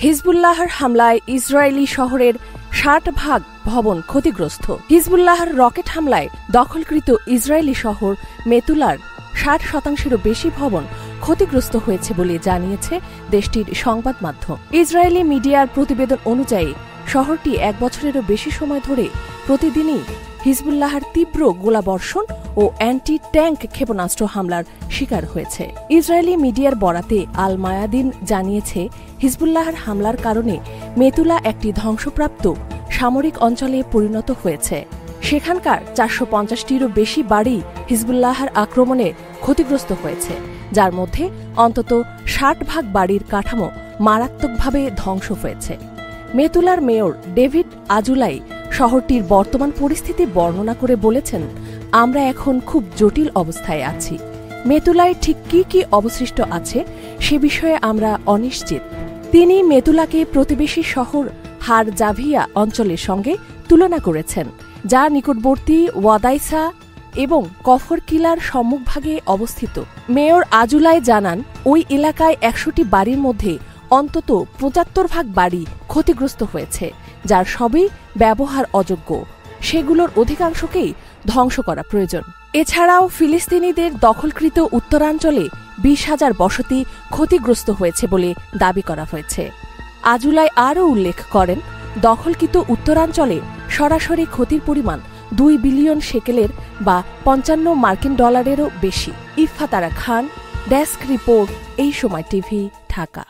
হিজবুল্লাহর হামলায় ইসরায়েলি শহরের ৬০% ভবন ক্ষতিগ্রস্ত। হিজবুল্লাহর রকেট হামলায় দখলকৃত ইসরায়েলি শহর মেতুলার ৬০%-এরও বেশি ভবন ক্ষতিগ্রস্ত হয়েছে বলে জানিয়েছে দেশটির সংবাদ মাধ্যম। ইসরায়েলি মিডিয়ার প্রতিবেদন অনুযায়ী শহরটি ১ বছরেরও বেশি সময় ধরে প্রতিদিনই হিজবুল্লাহর তীব্র গোলাবর্ষণ ও অ্যান্টি ট্যাঙ্ক ক্ষেপণাস্ত্র হামলার শিকার হয়েছে। ইসরায়েলি মিডিয়ার বরাতে আল মায়াদিন জানিয়েছে, হিজবুল্লাহর হামলার কারণে মেতুলা একটি ধ্বংসপ্রাপ্ত সামরিক অঞ্চলে পরিণত হয়েছে। সেখানকার ৪৫০টিরও বেশি বাড়ি হিজবুল্লাহর আক্রমণে ক্ষতিগ্রস্ত হয়েছে, যার মধ্যে অন্তত ৬০% বাড়ির কাঠামো মারাত্মকভাবে ধ্বংস হয়েছে। মেতুলার মেয়র ডেভিড আজুলাই শহরটির বর্তমান পরিস্থিতি বর্ণনা করে বলেছেন, আমরা এখন খুব জটিল অবস্থায় আছি। মেতুলায় ঠিক কি কি অবশিষ্ট আছে সে বিষয়ে আমরা অনিশ্চিত। তিনি মেতুলাকে প্রতিবেশী শহর হার জাভিয়া অঞ্চলের সঙ্গে তুলনা করেছেন, যা নিকটবর্তী ওয়াদাইসা এবং কফর কিলার সম্মুখভাগে অবস্থিত। মেয়র আজুলাই জানান, ওই এলাকায় ১০০টি বাড়ির মধ্যে অন্তত ৭৫% বাড়ি ক্ষতিগ্রস্ত হয়েছে, যার সবই ব্যবহার অযোগ্য। সেগুলোর অধিকাংশকেই ধ্বংস করা প্রয়োজন। এছাড়াও ফিলিস্তিনিদের দখলকৃত উত্তরাঞ্চলে ২০,০০০ বসতি ক্ষতিগ্রস্ত হয়েছে বলে দাবি করা হয়েছে। আজুলাই আরও উল্লেখ করেন, দখলকৃত উত্তরাঞ্চলে সরাসরি ক্ষতির পরিমাণ ২ বিলিয়ন শেকেলের বা $৫৫ বেশি। ইফফাতারা খান, ডেস্ক রিপোর্ট, এই সময় টিভি, ঢাকা।